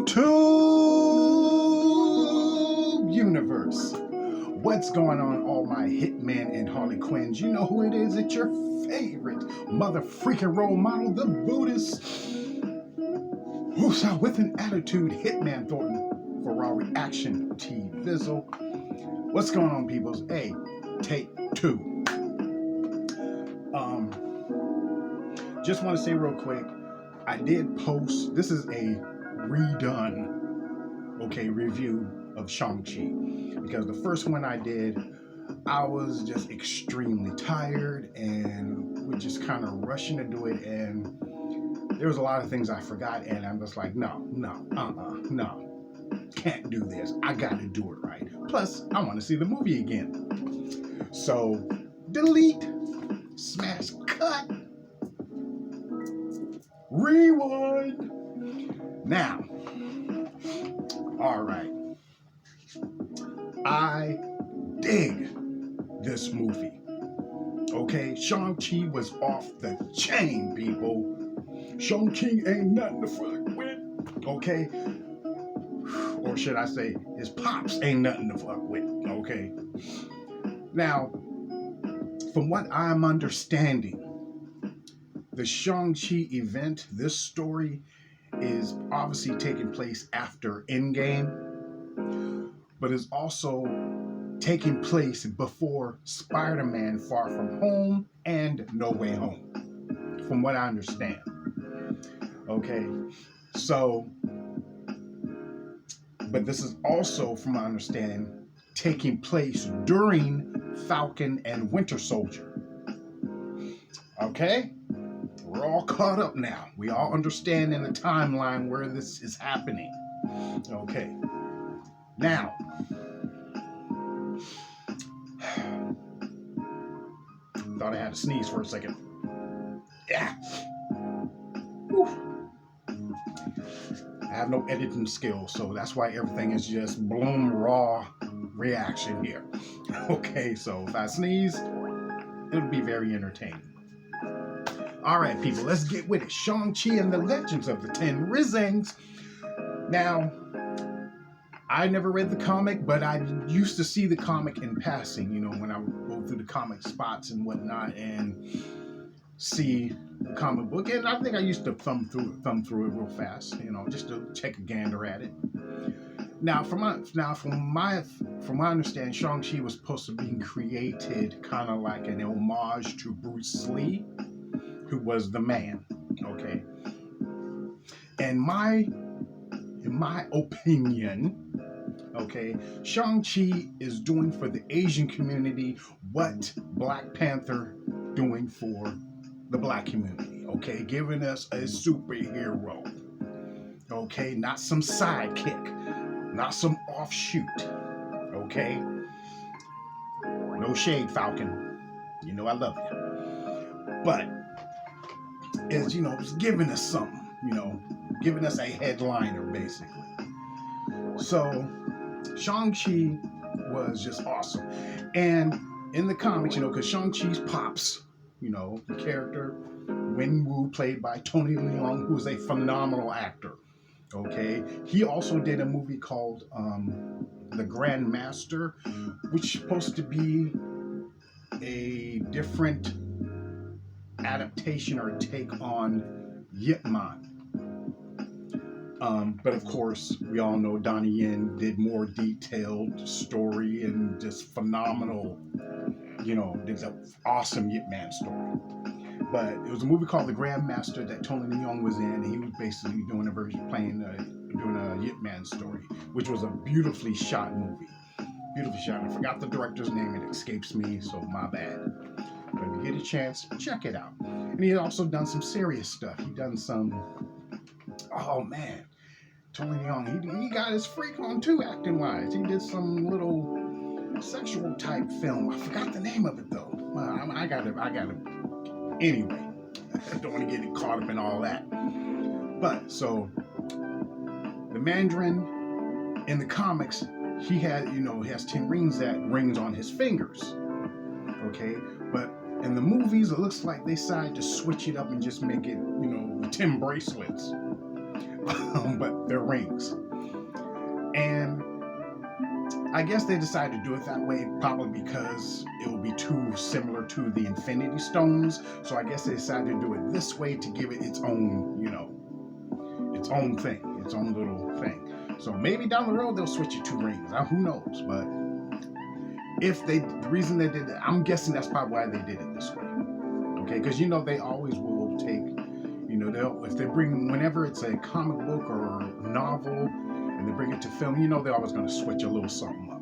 YouTube universe. What's going on, all my Hitman and Harley Quinns? You know who it is. It's your favorite mother freaking role model, the Buddhist. Who's out with an attitude, Hitman Thornton, for our reaction T Vizzle. What's going on, peoples? Hey, take two. Just want to say real quick, I did post, this is a redone, review of Shang-Chi, because the first one I did, I was just extremely tired and we're just kind of rushing to do it, and there was a lot of things I forgot, and I'm just like, no, can't do this. I gotta do it right. Plus, I want to see the movie again. So, delete, smash, cut, rewind. Now, all right. I dig this movie. Okay, Shang-Chi was off the chain, people. Shang-Chi ain't nothing to fuck with. Okay, or should I say, his pops ain't nothing to fuck with. Okay. Now, from what I'm understanding, the Shang-Chi event, this story, is obviously taking place after Endgame, but is also taking place before Spider-Man Far From Home and No Way Home, from what I understand. Okay, so, but this is also, from my understanding, taking place during Falcon and Winter Soldier. Okay? We're all caught up now. We all understand in the timeline where this is happening. Okay. Now, thought I had to sneeze for a second. Yeah. Whew. I have no editing skills, so that's why everything is just bloom raw reaction here. Okay, so if I sneeze, it'll be very entertaining. All right, people, let's get with it. Shang-Chi and the Legends of the Ten Rings. Now, I never read the comic, but I used to see the comic in passing, when I would go through the comic spots and whatnot and see the comic book. And I think I used to thumb through it real fast, just to take a gander at it. Now, from my understanding, Shang-Chi was supposed to be created kind of like an homage to Bruce Lee, who was the man. Okay. And in my opinion, okay, Shang-Chi is doing for the Asian community what Black Panther doing for the Black community. Okay, giving us a superhero. Okay, not some sidekick, not some offshoot. Okay, no shade, Falcon. You know I love you, but is it's giving us something. Giving us a headliner basically. So Shang-Chi was just awesome. And in the comics, because Shang-Chi's pops, the character Wen-Wu, played by Tony Leung, who is a phenomenal actor. Okay, he also did a movie called The Grand Master, which is supposed to be a different adaptation or take on Yip Man. But of course, we all know Donnie Yen did more detailed story and just phenomenal, did an awesome Yip Man story. But it was a movie called The Grand Master that Tony Leung was in, and he was basically doing a Yip Man story, which was a beautifully shot movie. Beautifully shot. I forgot the director's name, it escapes me, so my bad. But if you get a chance, check it out. And he had also done some serious stuff. He done some, oh man, Tony Leung, he got his freak on too, acting wise. He did some little sexual type film. I forgot the name of it though. I got it. Anyway, I don't want to get caught up in all that. But so the Mandarin in the comics, he had, he has 10 rings on his fingers. Okay, but in the movies, it looks like they decided to switch it up and just make it, 10 bracelets. but they're rings. And I guess they decided to do it that way probably because it would be too similar to the Infinity Stones. So I guess they decided to do it this way to give it its own, its own thing, its own little thing. So maybe down the road they'll switch it to rings. Who knows? But the reason they did it, I'm guessing that's probably why they did it this way. Okay, because they always will take, if they bring, whenever it's a comic book or novel and they bring it to film, they're always going to switch a little something up.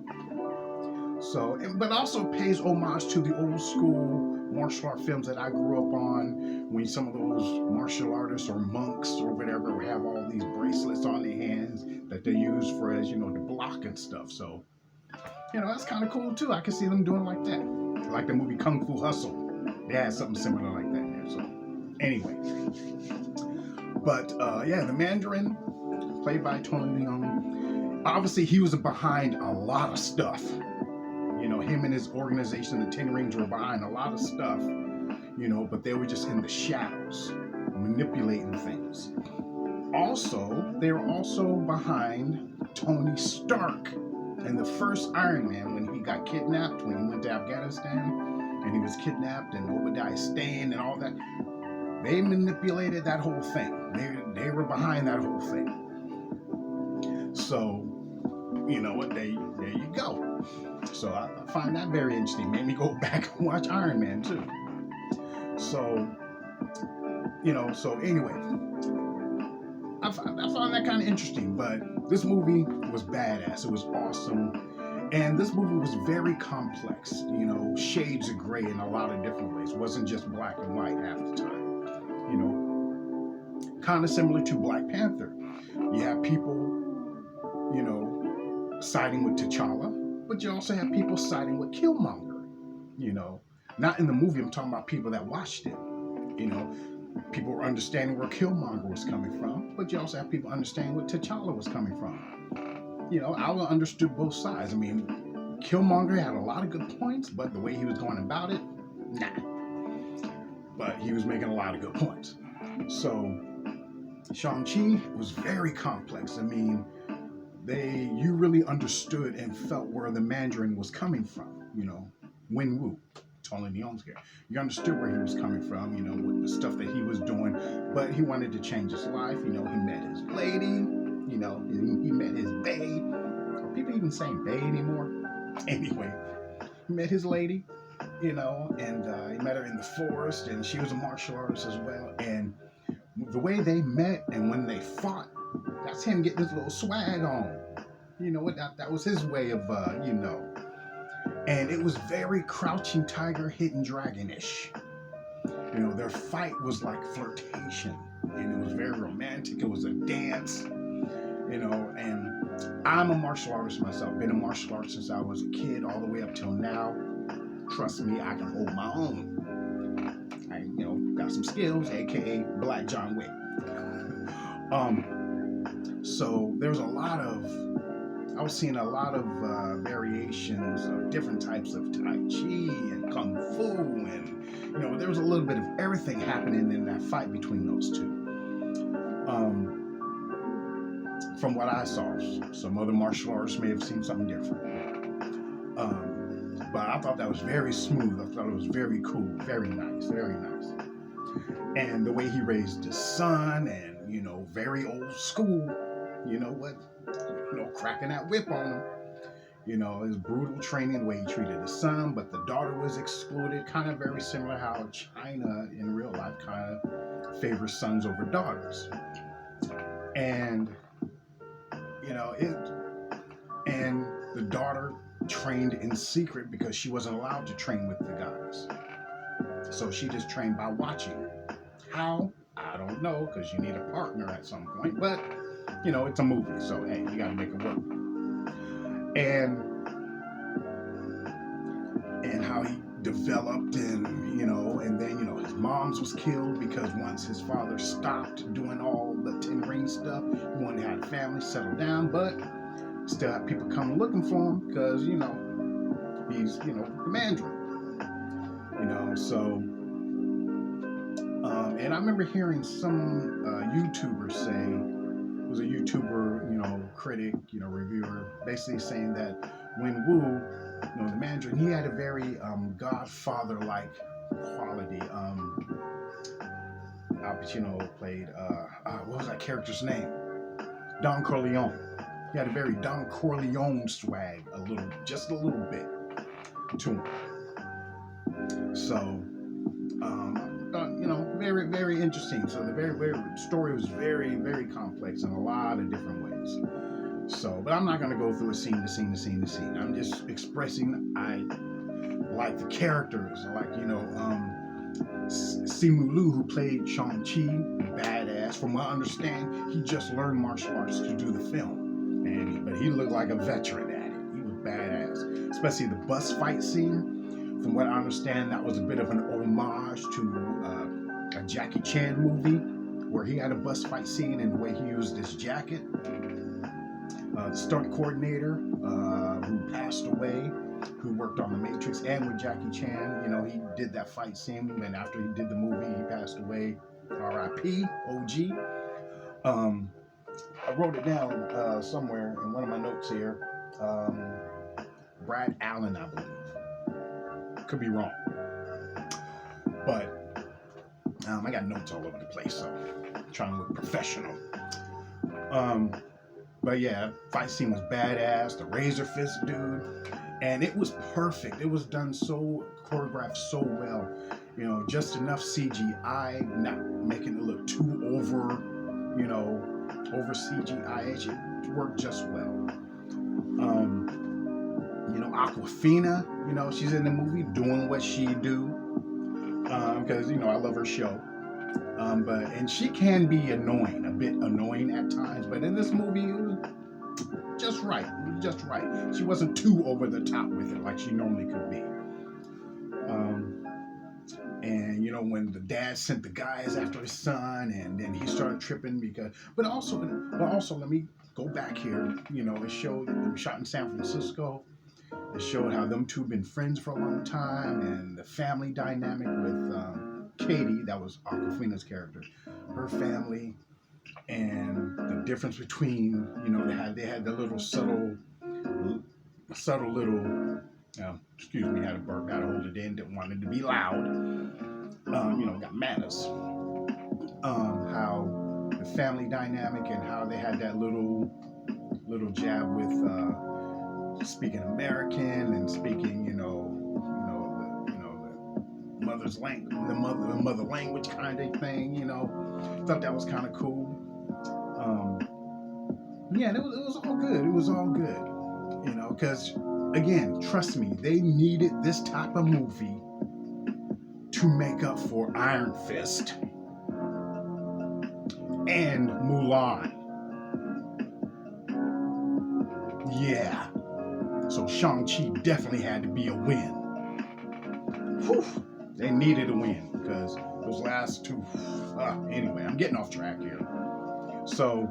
So, but also pays homage to the old school martial art films that I grew up on, when some of those martial artists or monks or whatever would have all these bracelets on their hands that they use for, as to block and stuff. So, that's kind of cool too. I can see them doing like that. Like the movie Kung Fu Hustle. They had something similar like that there. So, anyway. But, yeah, the Mandarin, played by Tony Leung, obviously he was behind a lot of stuff. Him and his organization, the Ten Rings, were behind a lot of stuff, but they were just in the shadows, manipulating things. Also, they were also behind Tony Stark in the first Iron Man, when he got kidnapped, when he went to Afghanistan, and he was kidnapped, and Obadiah Stane and all that. They manipulated that whole thing. They were behind that whole thing. So, you know what? There you go. So I find that very interesting. Made me go back and watch Iron Man too. So, so anyway, I found that kind of interesting. But this movie was badass. It was awesome. And this movie was very complex, shades of gray in a lot of different ways. It wasn't just black and white half the time. Kind of similar to Black Panther. You have people, siding with T'Challa, but you also have people siding with Killmonger. Not in the movie, I'm talking about people that watched it. People were understanding where Killmonger was coming from, but you also have people understanding where T'Challa was coming from. I understood both sides. I mean, Killmonger had a lot of good points, but the way he was going about it, nah. But he was making a lot of good points. So, Shang-Chi was very complex. I mean, you really understood and felt where the Mandarin was coming from, Wen-Wu, Tony Leung's character. You understood where he was coming from, with the stuff that he was doing, but he wanted to change his life. He met his lady, he met his bae. Are people even saying bae anymore? Anyway, he met his lady, and he met her in the forest, and she was a martial artist as well. And the way they met and when they fought, that's him getting his little swag on. That was his way of, And it was very Crouching Tiger, Hidden Dragon-ish. Their fight was like flirtation, and it was very romantic. It was a dance, and I'm a martial artist myself. Been a martial artist since I was a kid all the way up till now. Trust me, I can hold my own. I, got some skills, aka Black John Wick. So there's I was seeing a lot of variations of different types of Tai Chi and Kung Fu, and there was a little bit of everything happening in that fight between those two. From what I saw, some other martial artists may have seen something different. But I thought that was very smooth. I thought it was very cool, very nice, very nice. And the way he raised his son, and very old school, cracking that whip on him. His brutal training, the way he treated his son, but the daughter was excluded, kind of very similar how China in real life kind of favors sons over daughters. And, and the daughter trained in secret because she wasn't allowed to train with the guys. So she just trained by watching. How? I don't know, because you need a partner at some point, but it's a movie, so hey, you gotta make it work. And how he developed, and and then his mom's was killed because once his father stopped doing all the Ten Ring stuff, he wanted to have a family, settle down, but still have people come looking for him because he's the Mandarin. So. And I remember hearing some YouTubers say was a YouTuber, critic, reviewer, basically saying that when Wu, the Mandarin, he had a very Godfather-like quality. Al Pacino played, what was that character's name? Don Corleone. He had a very Don Corleone swag, just a little bit to him. So, very, very interesting. So the very story was very, very complex in a lot of different ways. So, but I'm not going to go through a scene to scene to scene to scene. I'm just expressing I like the characters. I like, Simu Liu, who played Shang-Chi, badass. From what I understand, he just learned martial arts to do the film. But he looked like a veteran at it. He was badass. Especially the bus fight scene. From what I understand, that was a bit of an homage to a Jackie Chan movie where he had a bus fight scene and the way he used his jacket. The stunt coordinator who passed away, who worked on The Matrix and with Jackie Chan, he did that fight scene, and after he did the movie, he passed away. R.I.P. OG. I wrote it down somewhere in one of my notes here. Brad Allen, I believe. Could be wrong, but I got notes all over the place, so I'm trying to look professional. But yeah, fight scene was badass. The razor fist dude, and it was perfect. It was done choreographed so well. Just enough CGI, not making it look too over CGI. It worked just well. Aquafina, she's in the movie doing what she do, because, I love her show. And she can be annoying, a bit annoying at times, but in this movie, it was just right. It was just right. She wasn't too over the top with it like she normally could be. When the dad sent the guys after his son, and then he started tripping but also, let me go back here. It showed it was shot in San Francisco. It showed how them two been friends for a long time, and the family dynamic with Katie, that was Awkwafina's character, her family, and the difference between, they had the little subtle little, excuse me, had a burp, had to hold it in, didn't want it to be loud, got manners. How the family dynamic and how they had that little jab with speaking American and speaking, the mother's language, the mother language kind of thing. Thought that was kind of cool. It was all good. It was all good. Because again, trust me, they needed this type of movie to make up for Iron Fist and Mulan. Yeah. So Shang-Chi definitely had to be a win. Whew. They needed a win because those last two. Anyway, I'm getting off track here. So,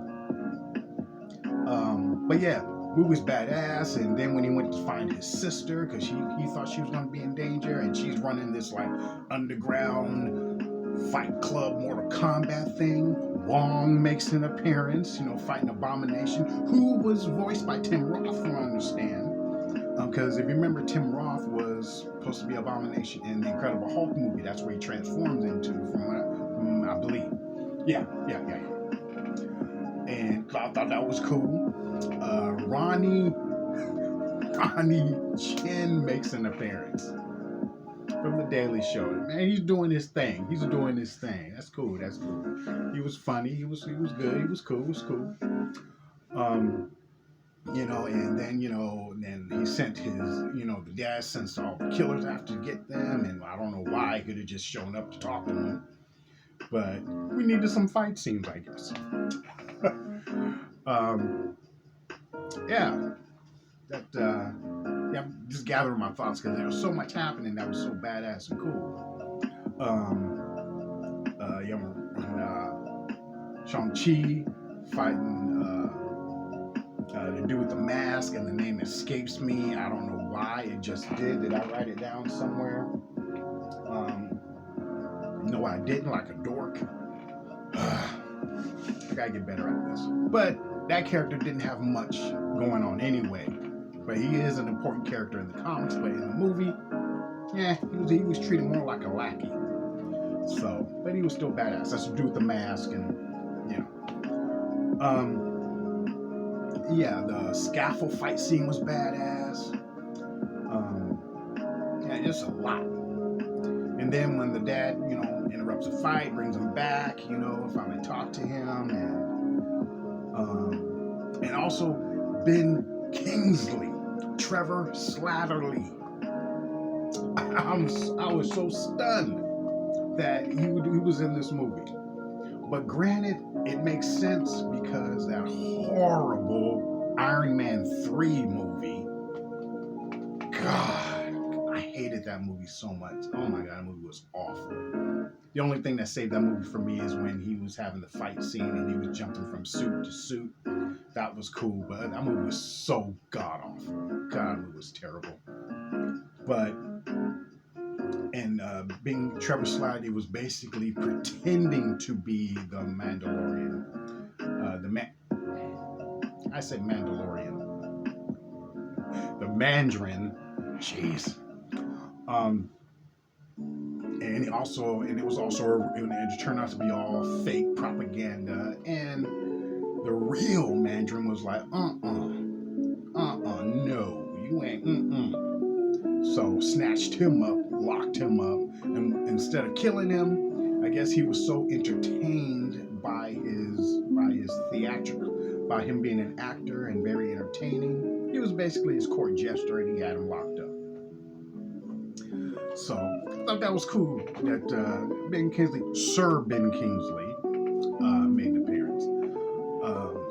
but yeah, movie's badass. And then when he went to find his sister, because he thought she was going to be in danger, and she's running this like underground fight club Mortal Kombat thing. Wong makes an appearance, fighting Abomination, who was voiced by Tim Roth, from what I understand. Because if you remember, Tim Roth was supposed to be Abomination in the Incredible Hulk movie. That's where he transforms into, from I believe. Yeah. And I thought that was cool. Ronnie Chen makes an appearance from The Daily Show. Man, he's doing his thing. That's cool. He was funny. He was good. He was cool. And then, then he sent his, the dad sends all the killers after to get them, and I don't know why. He could have just shown up to talk to them. But we needed some fight scenes, I guess. I'm just gathering my thoughts because there was so much happening that was so badass and cool. Shang-Chi fighting the dude with the mask, and the name escapes me. I don't know why. It just did. Did I write it down somewhere? No, I didn't, like a dork. gotta get better at this. But that character didn't have much going on anyway. But he is an important character in the comics. But in the movie, yeah, he was treated more like a lackey. So, but he was still badass. That's to do with the mask and, you know. Yeah, the scaffold fight scene was badass. Yeah, just a lot. And then when the dad, you know, interrupts the fight, brings him back, you know, finally talk to him, and also Ben Kingsley, Trevor Slattery. I was so stunned that he was in this movie. But granted, it makes sense because that horrible Iron Man 3 movie, God, I hated that movie so much. Oh my God, that movie was awful. The only thing that saved that movie for me is when he was having the fight scene and he was jumping from suit to suit. That was cool, but that movie was so god awful. God, it was terrible. But being Trevor Slattery was basically pretending to be the Mandalorian. I said Mandalorian. The Mandarin. Jeez. And it turned out to be all fake propaganda. And the real Mandarin was like, no, you ain't, So snatched him up, locked him up, and instead of killing him, I guess he was so entertained by his theatrical, by him being an actor and very entertaining. He was basically his court jester, and he had him locked up. So I thought that was cool that Sir Ben Kingsley, made an appearance.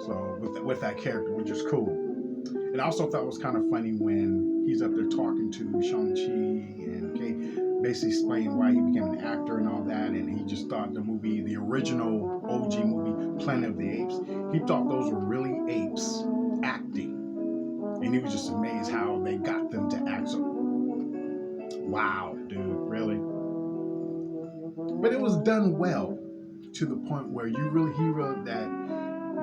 So with that character, which is cool. And I also thought it was kind of funny when he's up there talking to Shang-Chi and basically explaining why he became an actor and all that, and he just thought the original OG movie, Planet of the Apes, he thought those were really apes acting. And he was just amazed how they got them to act so. Wow, dude, really? But it was done well to the point where he wrote that.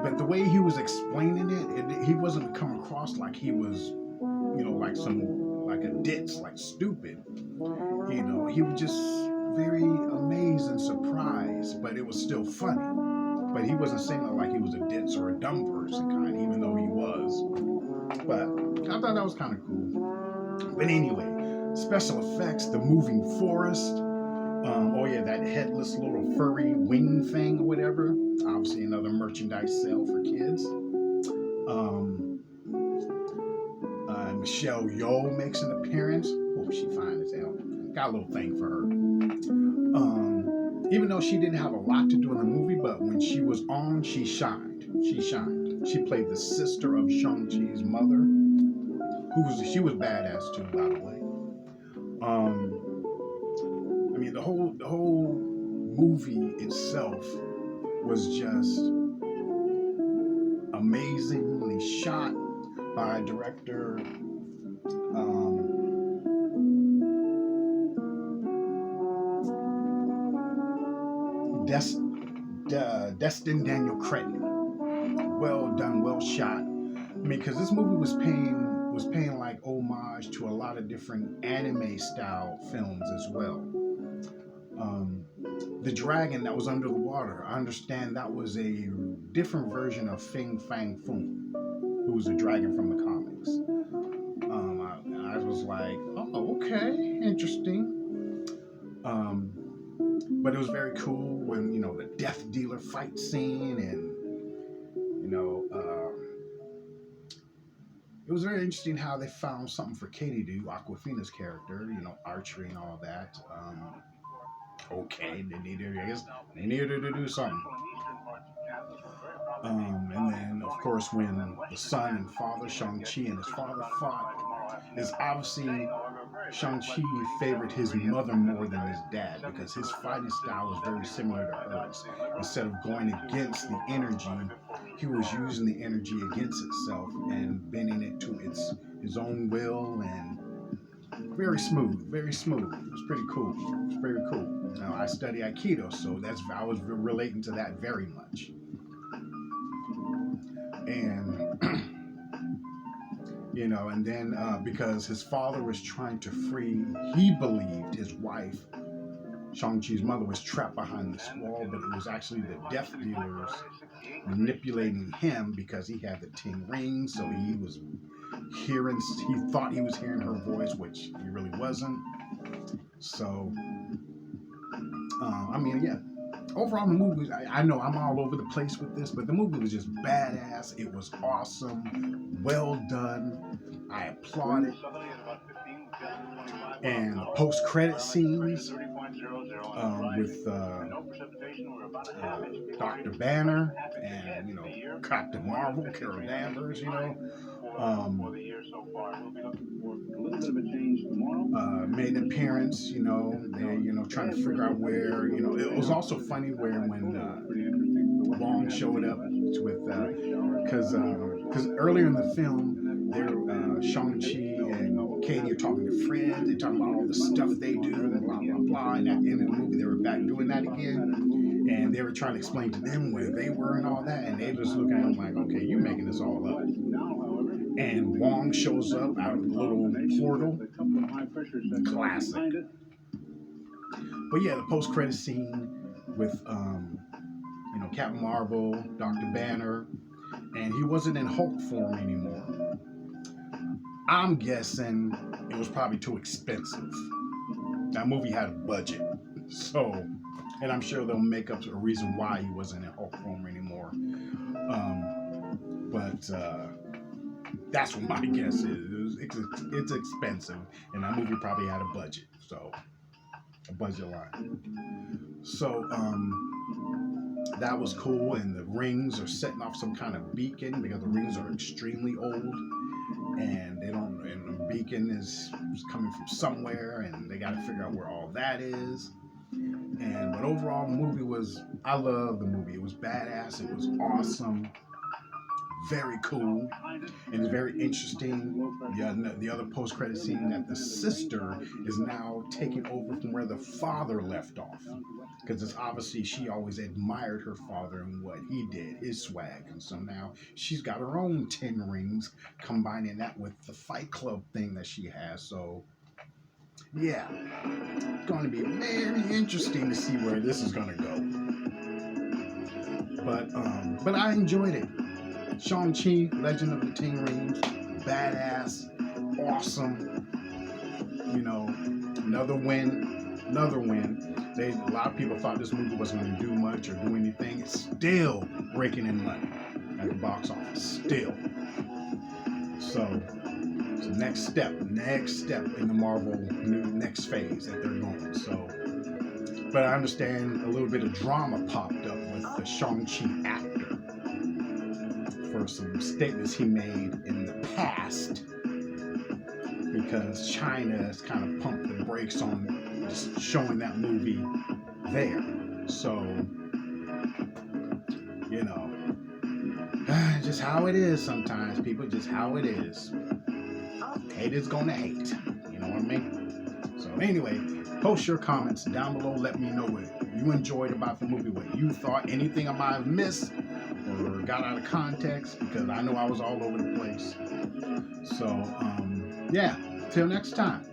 But the way he was explaining it, he wasn't coming across like he was, like a ditz, like stupid. You know, he was just very amazed and surprised, but it was still funny. But he wasn't saying it like he was a ditz or a dumb person kind, even though he was. But I thought that was kind of cool. But anyway, special effects, the moving forest. That headless little furry wing thing or whatever. Obviously another merchandise sale for kids. Michelle Yeoh makes an appearance. Hope she fine as hell. Got a little thing for her. Even though she didn't have a lot to do in the movie, but when she was on, she shined. She played the sister of Shang-Chi's mother, she was badass too, by the way. The whole movie itself was just amazingly shot by director Destin Daniel Cretton. Well done, well shot. Because this movie was paying like homage to a lot of different anime style films as well. The dragon that was under the water, I understand that was a different version of Fin Fang Foom, who was a dragon from the comics. I was like, oh, okay, interesting. But it was very cool when, the death dealer fight scene, and, it was very interesting how they found something for Katie to do, Awkwafina's character, archery and all that. Okay, they needed her to do something. And then, of course, when the son and father, Shang-Chi and his father fought, is obviously Shang-Chi favored his mother more than his dad because his fighting style was very similar to hers. Instead of going against the energy, he was using the energy against itself and bending it to his own will, and very smooth. It was pretty cool. Very cool. Now, I study Aikido, so I was relating to that very much. And and then because his father was trying to free, he believed his wife, Shang-Chi's mother, was trapped behind this wall, but it was actually the death dealers manipulating him because he had the 10 rings, so he was he thought he was hearing her voice, which he really wasn't. So, yeah. Overall, the movie, I know I'm all over the place with this, but the movie was just badass. It was awesome. Well done. I applaud it. And the post-credit scenes with Dr. Banner and, Captain Marvel, Carol Danvers, made an appearance, they're, trying to figure out where, it was also funny when Wong showed up with, because earlier in the film, Shang-Chi and Katie are talking to friends, they're talking about all the stuff they do, and blah, blah, blah, and at the end of the movie, they were back doing that again, and they were trying to explain to them where they were and all that, and they were just looking at them like, okay, you're making this all up. And Wong shows up out of the little portal. Classic. But yeah, the post-credit scene with Captain Marvel, Dr. Banner, and he wasn't in Hulk form anymore. I'm guessing it was probably too expensive. That movie had a budget, so, and I'm sure they'll make up a reason why he wasn't in Hulk form anymore. But that's what my guess is. It's expensive, and that movie probably had a budget, so a budget line. So that was cool, and the rings are setting off some kind of beacon because the rings are extremely old, and the beacon is coming from somewhere, and they got to figure out where all that is. But overall, I love the movie. It was badass. It was awesome. Very cool, and it's very interesting. The other post-credit scene that the sister is now taking over from where the father left off, because it's obviously she always admired her father and what he did, his swag, and so now she's got her own 10 rings, combining that with the Fight Club thing that she has. So yeah, it's going to be very interesting to see where this is going to go. But I enjoyed it. Shang-Chi, Legend of the 10 Rings, badass, awesome, another win. A lot of people thought this movie wasn't going to do much or do anything. It's still raking in money at the box office, still. So next step in the Marvel next phase that they're going. So, but I understand a little bit of drama popped up with the Shang-Chi actor for some statements he made in the past, because China has kind of pumped the brakes on just showing that movie there. So, just how it is sometimes, people, just how it is. Haters gonna hate, you know what I mean? So anyway, post your comments down below. Let me know what you enjoyed about the movie, what you thought, anything I might have missed or got out of context, because I know I was all over the place. So, yeah, till next time.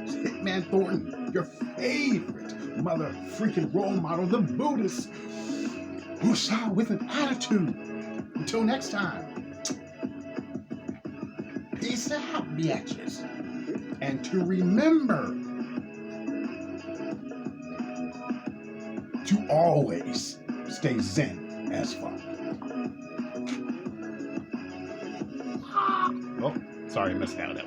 It's Hitman Thornton, your favorite mother freaking role model, the Buddhist who saw with an attitude. Until next time, peace out, bitches. And to remember to always stay zen as fuck. Oh, sorry, I missed that.